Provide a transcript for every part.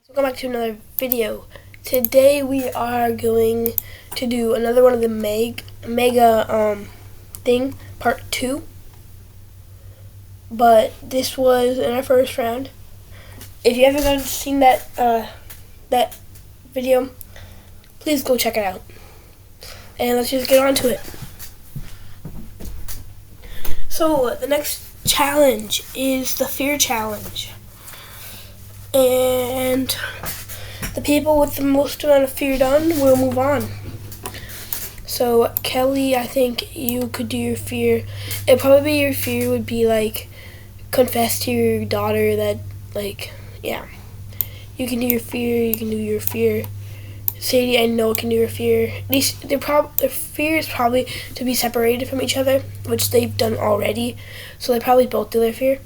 Welcome back to another video. Today we are going to do another one of the mega thing, part 2. But this was in our first round. If you haven't seen that video, please go check it out. And let's just get on to it. So the next challenge is the fear challenge. And the people with the most amount of fear done will move on. So Kelly, I think you could do your fear. It'd probably be your fear would be like confess to your daughter that yeah. You can do your fear, you can do your fear. Sadie, I know can do your fear. At least their fear is probably to be separated from each other, which they've done already. So they probably both do their fear.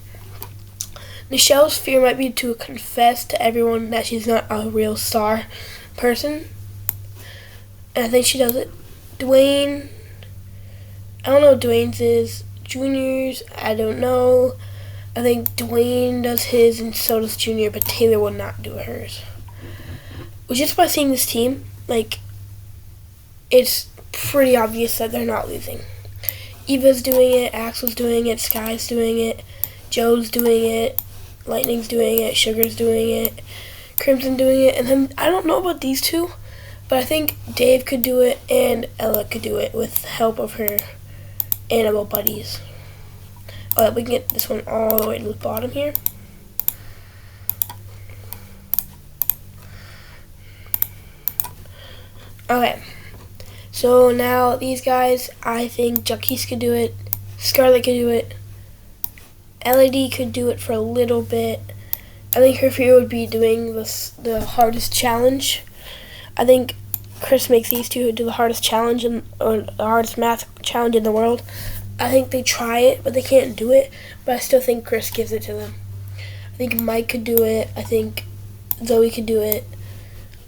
Michelle's fear might be to confess to everyone that she's not a real star person. And I think she does it. Dwayne, I don't know what Dwayne's is. Junior's, I don't know. I think Dwayne does his and so does Junior, but Taylor will not do hers. Just by seeing this team, it's pretty obvious that they're not losing. Eva's doing it, Axel's doing it, Sky's doing it, Joe's doing it, Lightning's doing it, Sugar's doing it, Crimson doing it, and then I don't know about these two, but I think Dave could do it and Ella could do it with the help of her animal buddies. We can get this one all the way to the bottom here. Okay, so now these guys, I think Jacquees could do it, Scarlett could do it, LED could do it for a little bit. I think her fear would be doing the hardest challenge. I think Chris makes these two do the hardest challenge or the hardest math challenge in the world. I think they try it, but they can't do it. But I still think Chris gives it to them. I think Mike could do it. I think Zoe could do it.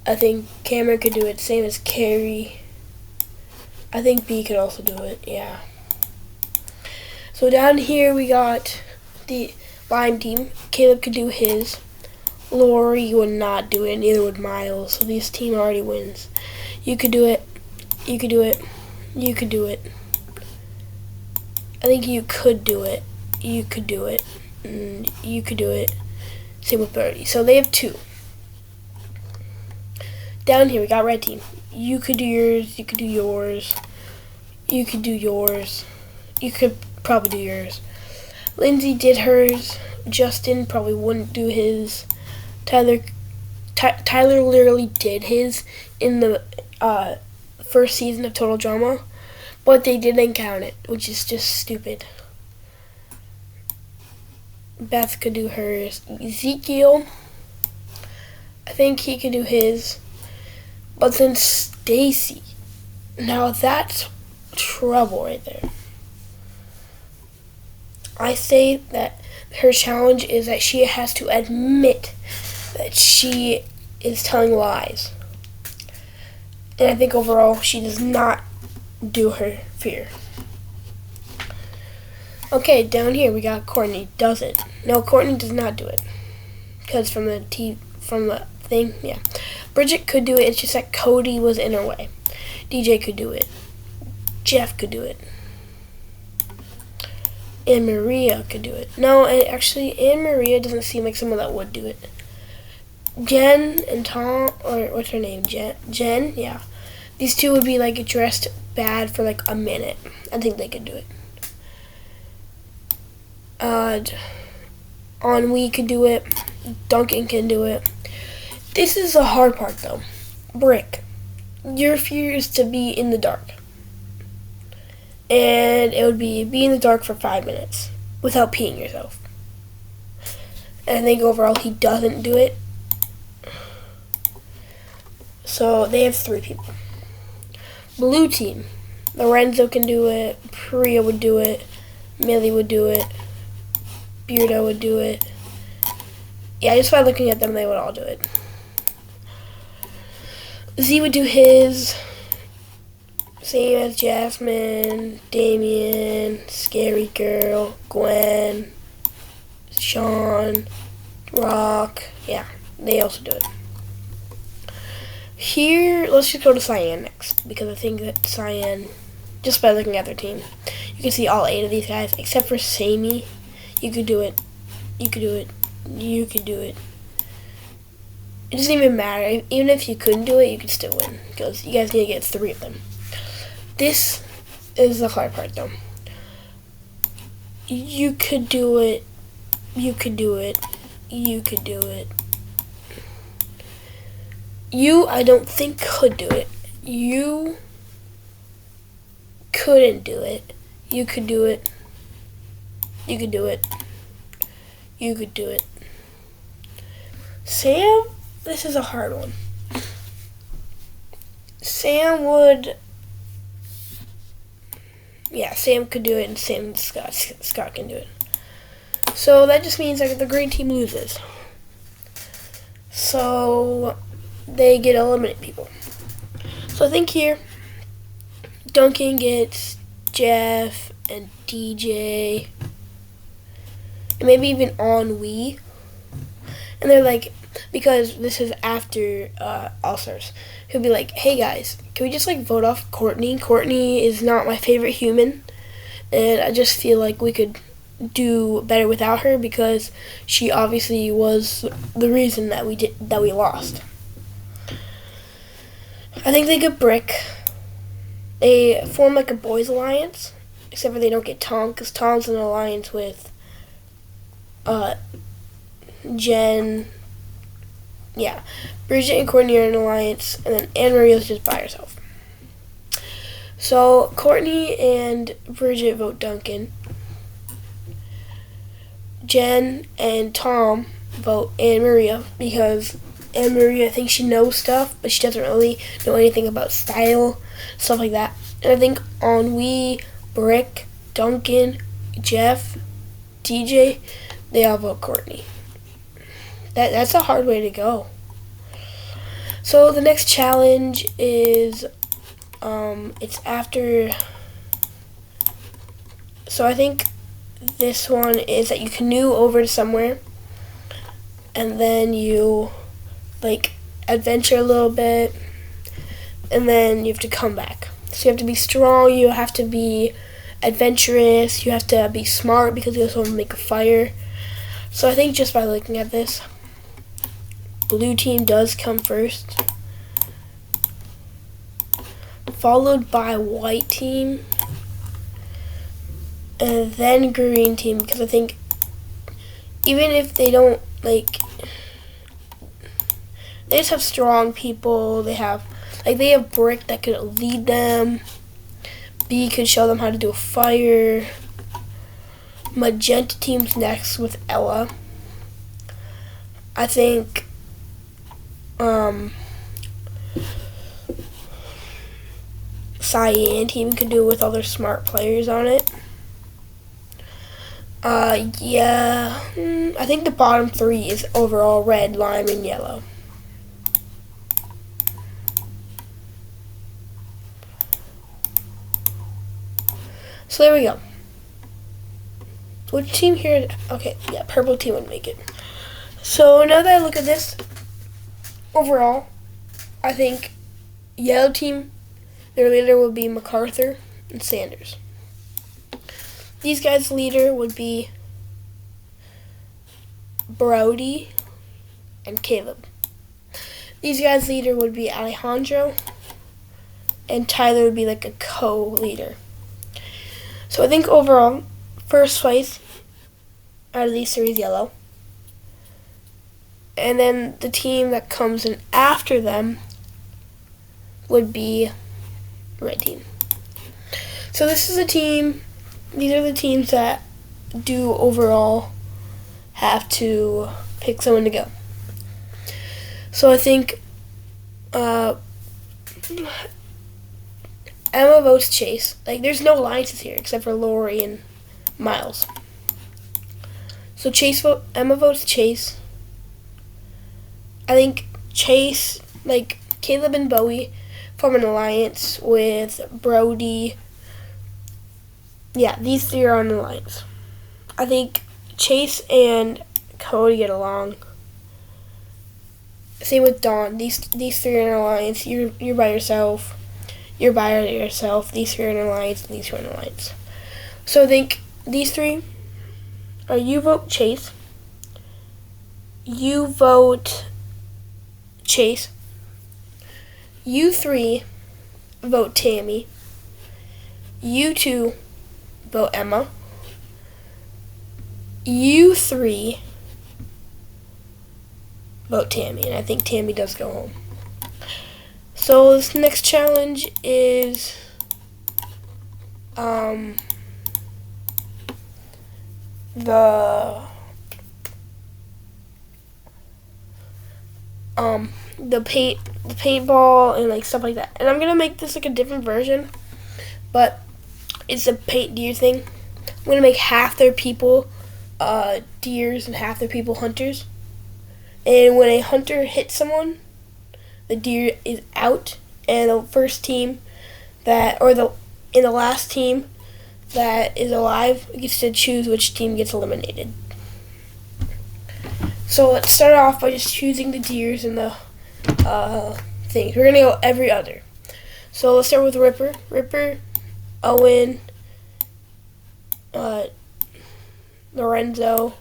I think Cameron could do it, same as Carrie. I think B could also do it, yeah. So down here we got the Lime team. Caleb could do his. Lori would not do it, neither would Miles. So this team already wins. You could do it. You could do it. You could do it. I think you could do it. You could do it. And you could do it. Same with Birdie. So they have 2. Down here we got Red team. You could do yours. You could do yours. You could do yours. You could probably do yours. Lindsay did hers. Justin probably wouldn't do his. Tyler literally did his in the first season of Total Drama, but they didn't count it, which is just stupid. Beth could do hers. Ezekiel, I think he could do his, but then Stacy, now that's trouble right there. I say that her challenge is that she has to admit that she is telling lies. And I think overall she does not do her fear. Okay, down here we got Courtney does it. No, Courtney does not do it. Because from the thing, yeah. Bridget could do it, it's just that Cody was in her way. DJ could do it. Jeff could do it. And Maria could do it. No, actually, Anne Maria doesn't seem like someone that would do it. Jen and Tom, or what's her name? Jen, yeah. These two would be dressed bad for a minute. I think they could do it. Ennui could do it. Duncan can do it. This is the hard part though. Brick, your fear is to be in the dark. And it would be in the dark for 5 minutes without peeing yourself. And I think overall he doesn't do it. So they have 3 people. Blue team. Lorenzo can do it. Priya would do it. Millie would do it. Beardo would do it. Yeah, just by looking at them, they would all do it. Z would do his. Same as Jasmine, Damien, Scary Girl, Gwen, Sean, Rock. Yeah, they also do it. Here, let's just go to Cyan next, because I think that Cyan, just by looking at their team, you can see all 8 of these guys, except for Sammy. You could do it. You could do it. You could do it. It doesn't even matter. Even if you couldn't do it, you could still win, because you guys need to get 3 of them. This is the hard part, though. You could do it. You could do it. You could do it. You, I don't think, could do it. You couldn't do it. You could do it. You could do it. You could do it. Sam, this is a hard one. Sam would... Yeah, Sam could do it, and Scott can do it. So that just means that the green team loses. So they get to eliminate people. So I think here, Duncan gets Jeff and DJ, and maybe even Ennui. And they're like, because this is after All-Stars, he'll be like, hey guys, can we just like vote off Courtney? Courtney is not my favorite human, and I just feel like we could do better without her, because she obviously was the reason that we lost. I think they get Brick. They form like a boys alliance, except for they don't get Tom, because Tom's in an alliance with Jen. Yeah, Bridget and Courtney are in an alliance, and then Anne Marie's just by herself. So Courtney and Bridget vote Duncan. Jen and Tom vote Anne Maria, because Anne Maria thinks she knows stuff, but she doesn't really know anything about style, stuff like that. And I think Ennui, Brick, Duncan, Jeff, DJ, they all vote Courtney. That's a hard way to go. So the next challenge is, it's after, so I think this one is that you canoe over to somewhere, and then you like adventure a little bit, and then you have to come back. So you have to be strong, you have to be adventurous, you have to be smart, because you also want to make a fire. So I think just by looking at this, blue team does come first, followed by white team, and then green team, because I think even if they don't like, they just have strong people. They have Brick that could lead them. B could show them how to do a fire. Magenta team's next with Ella. I think Cyan team could do it with other smart players on it. Yeah, I think the bottom 3 is overall red, lime, and yellow. So there we go. Which team here? Okay, yeah, purple team would make it. So now that I look at this, overall, I think yellow team, their leader would be MacArthur and Sanders. These guys' leader would be Brody and Caleb. These guys' leader would be Alejandro, and Tyler would be like a co-leader. So I think overall, first place out of these 3 is yellow. And then the team that comes in after them would be red team. So this is a team, these are the teams that do overall have to pick someone to go. So I think Emma votes Chase. Like, there's no alliances here except for Lori and Miles. So Emma votes Chase. I think Chase, like Caleb and Bowie, form an alliance with Brody. Yeah, these 3 are on an alliance. I think Chase and Cody get along. Same with Dawn. These three are in an alliance. You're by yourself. You're by yourself. These three are in an alliance. And these three are in an alliance. So I think these three are you vote Chase. You vote Chase. You three vote Tammy. You two vote Emma. You three vote Tammy, and I think Tammy does go home. So this next challenge is the paintball and like stuff like that. And I'm gonna make this like a different version, but it's a paint deer thing. I'm gonna make half their people deers and half their people hunters. And when a hunter hits someone, the deer is out, and the first team in the last team that is alive gets to choose which team gets eliminated. So let's start off by just choosing the deers and the things. We're gonna go every other. So let's start with Ripper. Ripper, Owen, Lorenzo,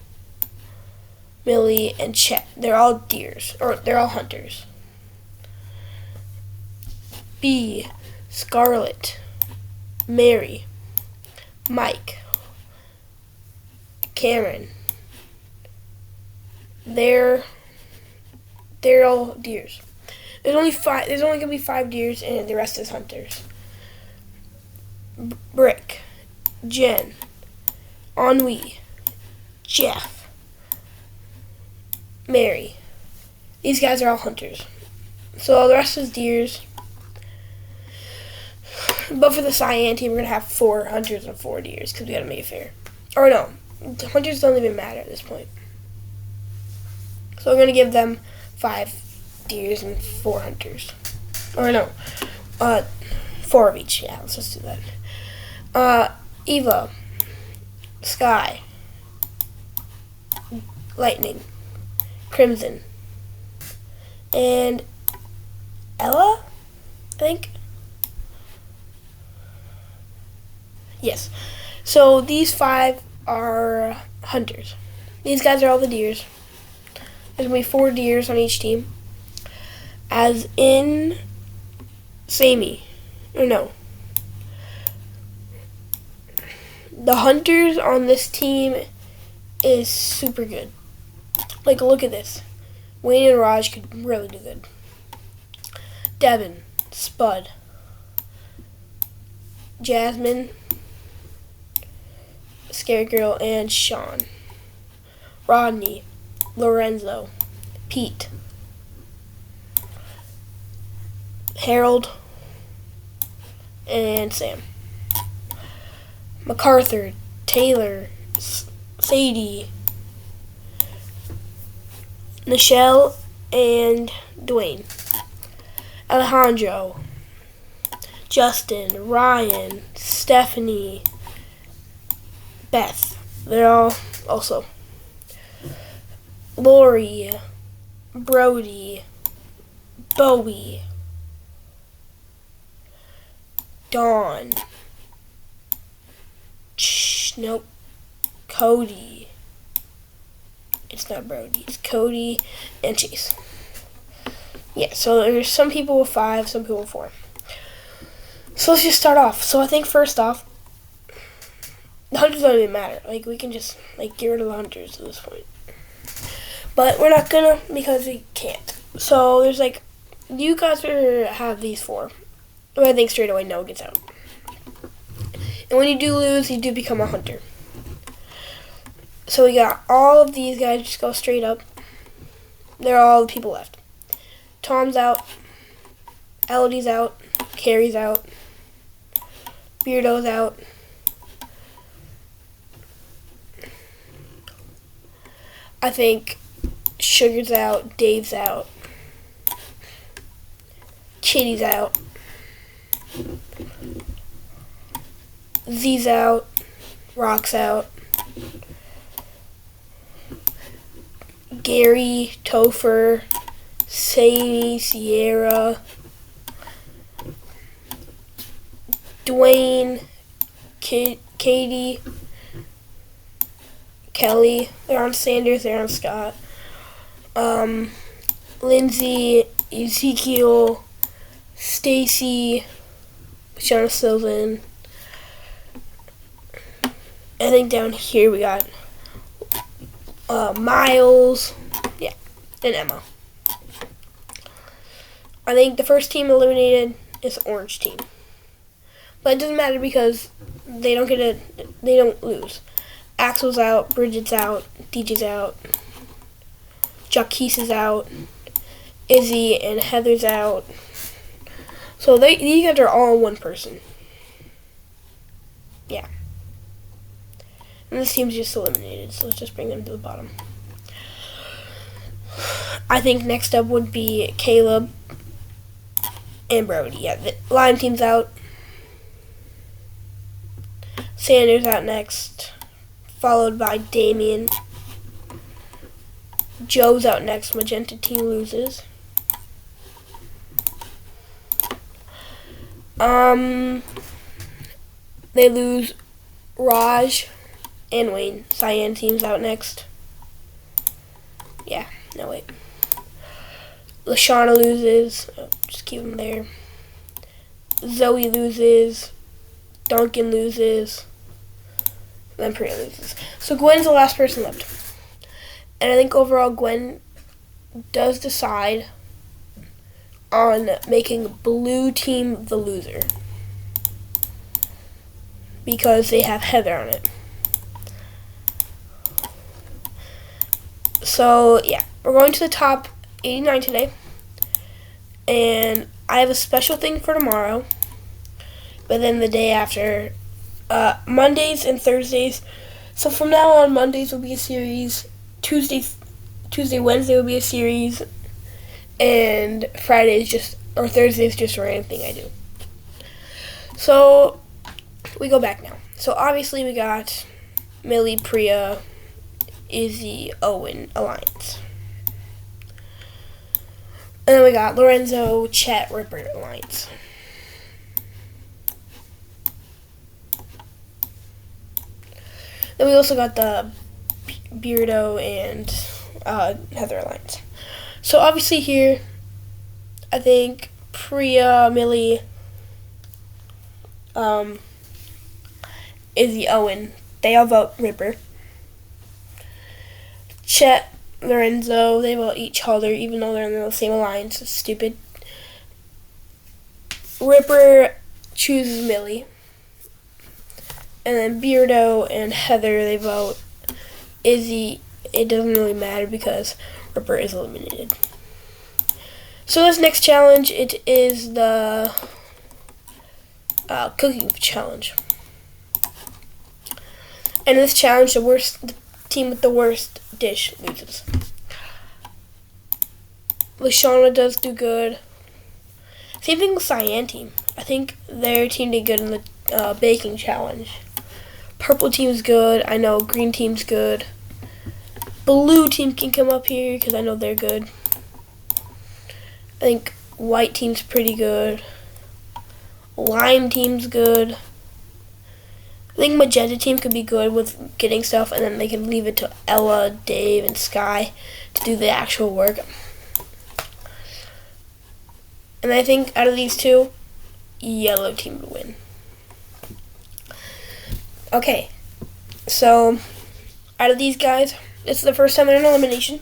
Millie, and Chet. They're all deers, or they're all hunters. B, Scarlett, Mary, Mike, Cameron. They're all deers. There's only gonna be 5 deers, and the rest is hunters. Brick, Jen, Ennui, Jeff, Mary. These guys are all hunters. So the rest is deers. But for the cyan team, we're going to have 4 hunters and 4 deers because we got to make it fair. Or no, the hunters don't even matter at this point. So we're going to give them 5 deers and 4 hunters. Or no, 4 of each. Yeah, let's just do that. Eva, Sky, Lightning, Crimson, and Ella, I think. Yes. So these 5 are hunters. These guys are all the deers. There's going to be 4 deers on each team. As in Samey. Or no. The hunters on this team is super good. Like, look at this. Wayne and Raj could really do good. Devin, Spud, Jasmine, Scary Girl, and Sean. Rodney, Lorenzo, Pete, Harold, and Sam. MacArthur, Taylor, Sadie, Michelle, and Dwayne. Alejandro, Justin, Ryan, Stephanie, Beth. They're all also. Lori, Brody, Bowie, Dawn, nope, Cody. It's not Brody, it's Cody and Chase. Yeah, so there's some people with 5, some people with 4. So let's just start off. So I think first off, the hunters don't even matter. Like, we can just, like, get rid of the hunters at this point. But we're not gonna because we can't. So there's, like, you guys have these 4. I think straight away no gets out. And when you do lose, you do become a hunter. So we got all of these guys just go straight up. They're all the people left. Tom's out. Elodie's out. Carrie's out. Beardo's out. I think Sugar's out. Dave's out. Kitty's out. Z's out. Rock's out. Gary, Topher, Sammy, Sierra, Dwayne, Katie, Kelly. They're on Sanders. They're on Scott. Lindsay, Ezekiel, Stacy, Shauna Sylvan. I think down here we got Miles, yeah, and Emma. I think the first team eliminated is the orange team, but it doesn't matter because they don't lose. Axel's out, Bridget's out, DJ's out, Jaquise is out, Izzy and Heather's out. So these guys are all one person. Yeah. And this team's just eliminated, so let's just bring them to the bottom. I think next up would be Caleb and Brody. Yeah, the Lime team's out. Sanders out next, followed by Damien. Joe's out next. Magenta team loses. They lose Raj and Wayne. Cyan team's out next. Yeah, no wait. Lashana loses. Oh, just keep him there. Zoe loses. Duncan loses. Then Priya loses. So Gwen's the last person left. And I think overall Gwen does decide on making blue team the loser. Because they have Heather on it. So, yeah. We're going to the top 89 today. And I have a special thing for tomorrow. But then the day after, Mondays and Thursdays. So from now on, Mondays will be a series. Tuesday, Wednesday will be a series. And Thursdays just for anything I do. So, we go back now. So obviously we got Millie, Priya, Izzy, Owen, Alliance. And then we got Lorenzo, Chet, Ripper, Alliance. Then we also got the Beardo and Heather Alliance. So obviously here, I think Priya, Millie, Izzy, Owen, they all vote Ripper. Chet, Lorenzo, they vote each other, even though they're in the same alliance. It's stupid. Ripper chooses Millie. And then Beardo and Heather, they vote Izzy. It doesn't really matter because Ripper is eliminated. So this next challenge, it is the cooking challenge. And this challenge, the team with the worst dish loses. Lashana does do good. Same thing with Cyan team. I think their team did good in the baking challenge. Purple team's good. I know green team's good. Blue team can come up here because I know they're good. I think white team's pretty good. Lime team's good. I think magenta team could be good with getting stuff, and then they can leave it to Ella, Dave, and Sky to do the actual work. And I think out of these two, yellow team would win. Okay, so out of these guys, this is the first time in an elimination.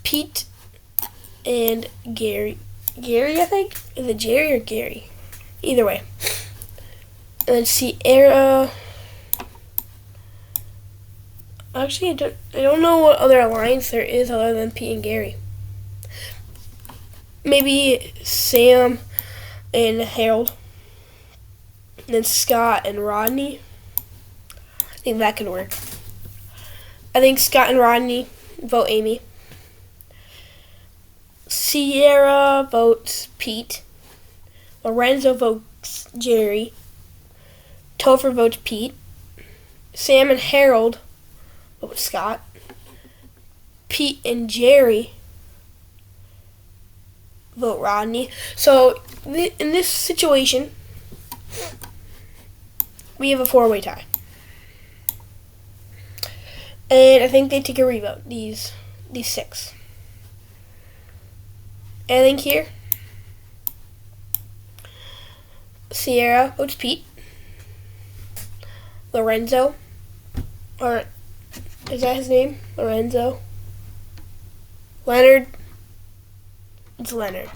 Pete and Gary. Gary, I think? Is it Jerry or Gary? Either way. And then Sierra. Actually, I don't know what other alliance there is other than Pete and Gary. Maybe Sam and Harold. And then Scott and Rodney. I think that could work. I think Scott and Rodney vote Amy. Sierra votes Pete. Lorenzo votes Jerry. Topher votes Pete. Sam and Harold vote Scott. Pete and Jerry vote Rodney. So in this situation, we have a 4-way tie. And I think they take a revote, these 6. And I think here, Sierra votes Pete. Lorenzo, or is that his name? Lorenzo? Leonard? It's Leonard.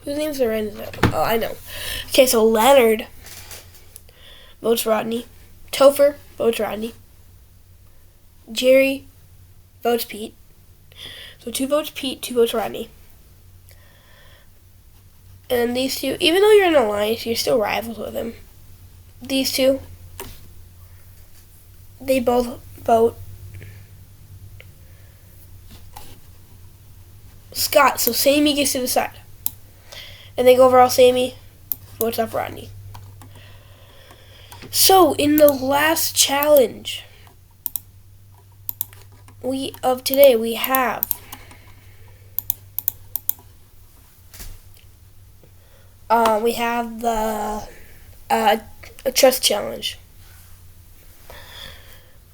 Whose name's Lorenzo? Oh, I know. Okay, so Leonard votes Rodney. Topher votes Rodney. Jerry votes Pete. So 2 votes Pete, 2 votes Rodney. And these 2, even though you're in an alliance, you're still rivals with him. These 2, they both vote Scott. So Sammy gets to decide. And then overall, Sammy votes off Rodney. So in the last challenge of today, we have the a trust challenge,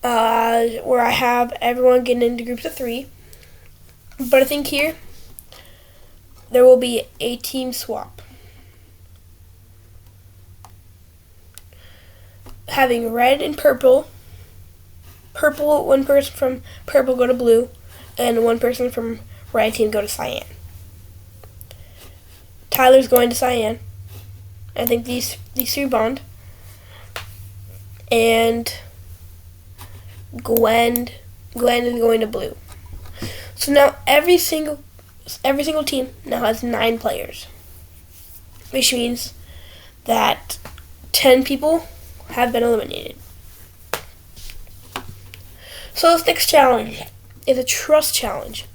where I have everyone getting into groups of 3. But I think here there will be a team swap, having red and purple. Purple, 1 person from purple go to blue, and 1 person from red team go to cyan. Tyler's going to cyan. I think these 3 bond. And Gwen is going to blue. So now every single team now has 9 players, which means that 10 people have been eliminated. So this next challenge is a trust challenge.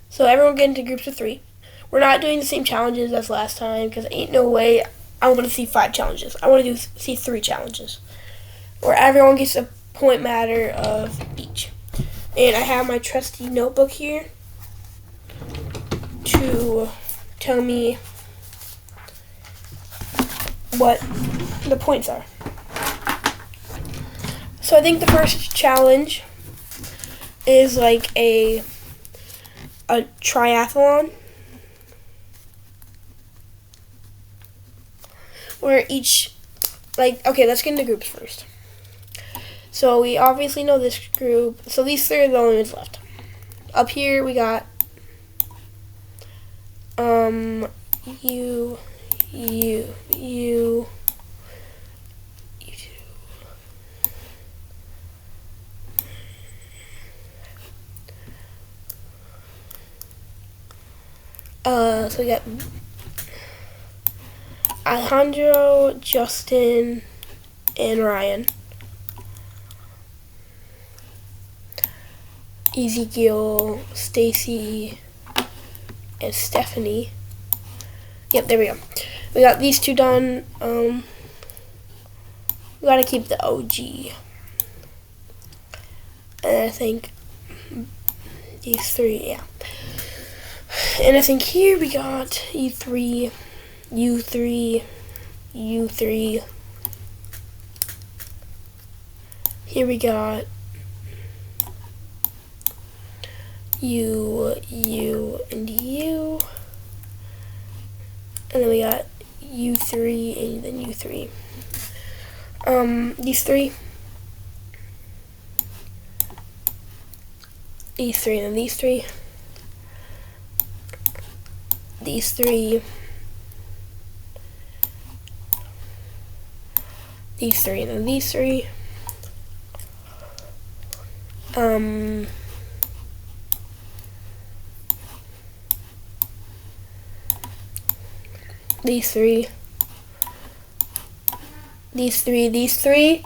So everyone get into groups of 3. We're not doing the same challenges as last time because ain't no way I want to see 5 challenges. I want to see 3 challenges where everyone gets a point matter of each. And I have my trusty notebook here to tell me what the points are. So I think the first challenge is like a triathlon, where each, okay, let's get into groups first. So we obviously know this group. So these 3 are the only ones left. Up here we got you. So we got Alejandro, Justin, and Ryan. Ezekiel, Stacy, and Stephanie. Yep, there we go. We got these 2 done. We gotta keep the OG. And I think these 3, yeah. And I think here we got E3, U3, U3. Here we got U, and U. And then we got U3 and then U3. These 3. These 3 and then these 3. These 3. These 3 and then these 3. These 3. These 3. These 3.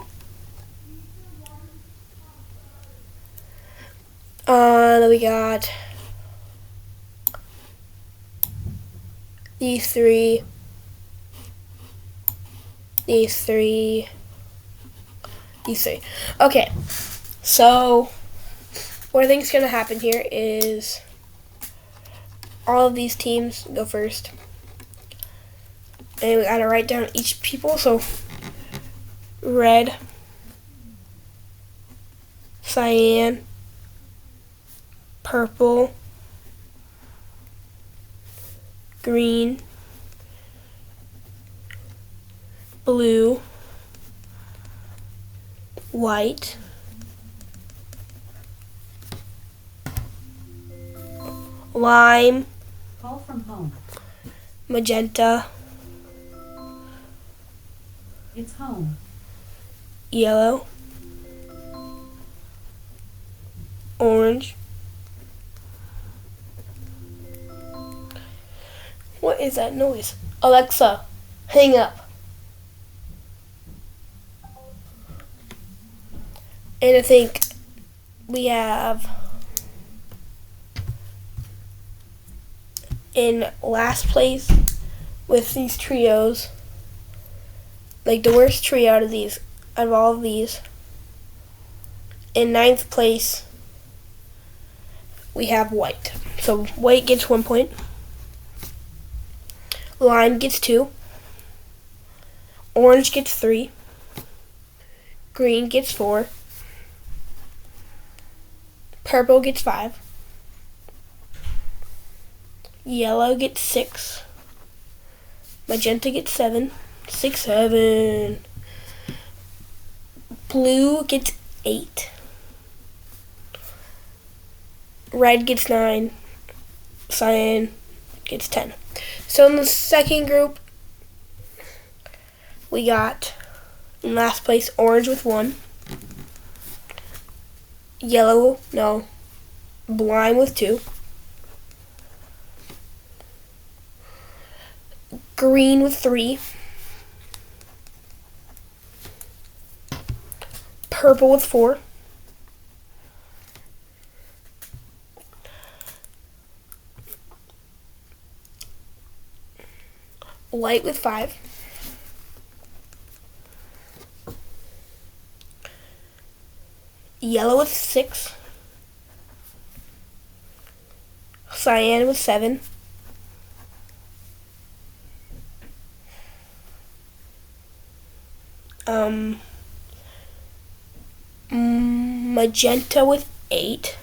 Then we got these 3. These 3. These 3. Okay, so what I think is going to happen here is all of these teams go first. And we gotta write down each people. So red, cyan, purple, green, blue, white, lime, Call from home. magenta, It's home. yellow, orange. What is that noise? Alexa, hang up. And I think we have in last place with these trios, like the worst trio out of all of these. In ninth place, we have white. So white gets 1 point. Lime gets 2. Orange gets 3. Green gets 4. Purple gets 5. Yellow gets 6. Magenta gets 7. 6, 7. Blue gets 8. Red gets 9. Cyan gets 10. So in the second group, we got in last place orange with 1. Lime with 2. Green with 3. Purple with 4. White with 5. Yellow with 6. Cyan with 7. Magenta with 8.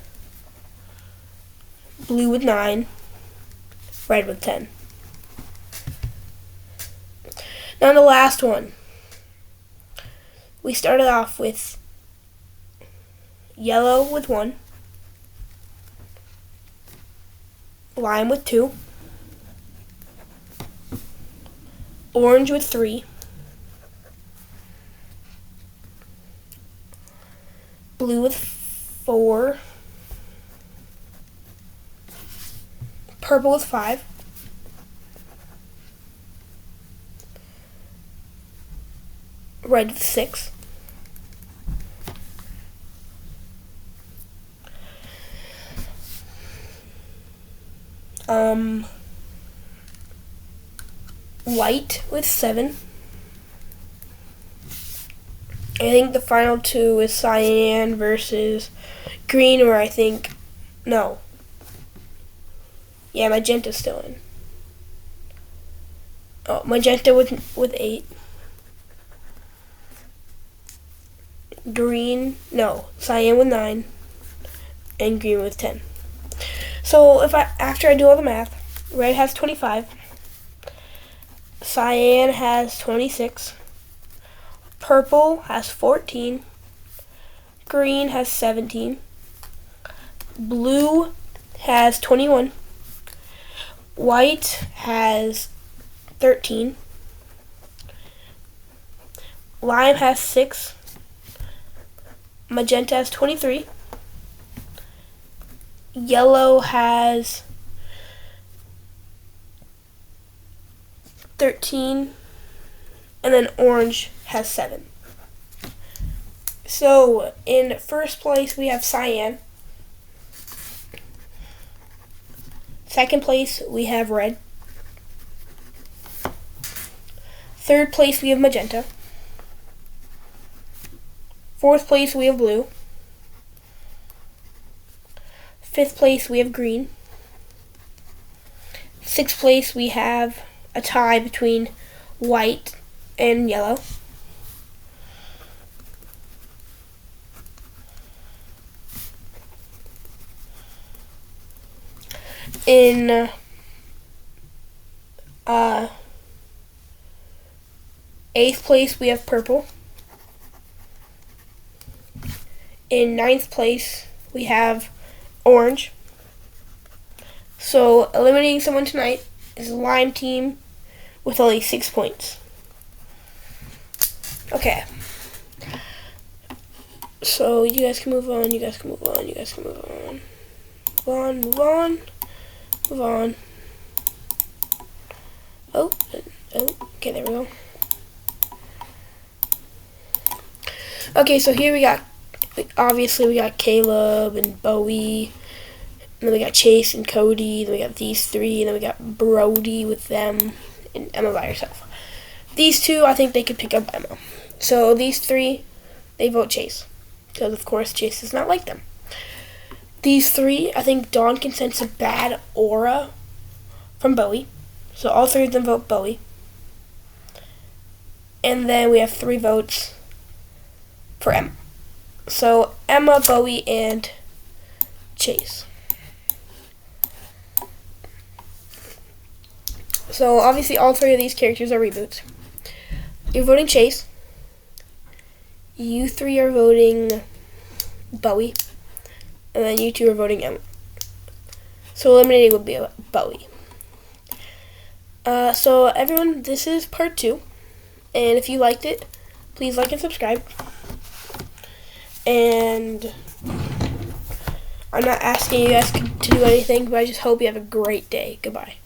Blue with 9. Red with 10. Now the last one. We started off with yellow with 1. Lime with 2. Orange with 3. Blue with 4. Purple with 5. Red with 6. White with 7. I think the final two is cyan versus green, or no. Yeah, magenta's still in. Oh, magenta with 8. Cyan with 9, and green with 10. So after I do all the math, red has 25, cyan has 26, purple has 14, green has 17, blue has 21, white has 13, lime has 6, magenta has 23, yellow has 13, and then orange has 7. So in first place we have cyan. Second place we have red. Third place we have magenta. Fourth place we have blue. Fifth place we have green. 6th place, we have a tie between white and yellow. In 8th place, we have purple. In 9th place, we have orange. So eliminating someone tonight is a lime team with only 6 points. Okay. So you guys can move on, you guys can move on, you guys can move on. Move on, move on, move on. Oh, okay, there we go. Okay, so here we got, obviously we got Caleb and Bowie, and then we got Chase and Cody, then we got these 3, and then we got Brody with them, and Emma by herself. These 2, I think they could pick up Emma. So these 3, they vote Chase, because of course Chase does not like them. These 3, I think Dawn can sense a bad aura from Bowie, so all 3 of them vote Bowie. And then we have 3 votes for Emma. So Emma, Bowie, and Chase. So obviously all 3 of these characters are reboots. You're voting Chase. You 3 are voting Bowie. And then you 2 are voting Emma. So eliminating would be Bowie. So everyone, this is part 2. And if you liked it, please like and subscribe. And I'm not asking you guys to do anything, but I just hope you have a great day. Goodbye.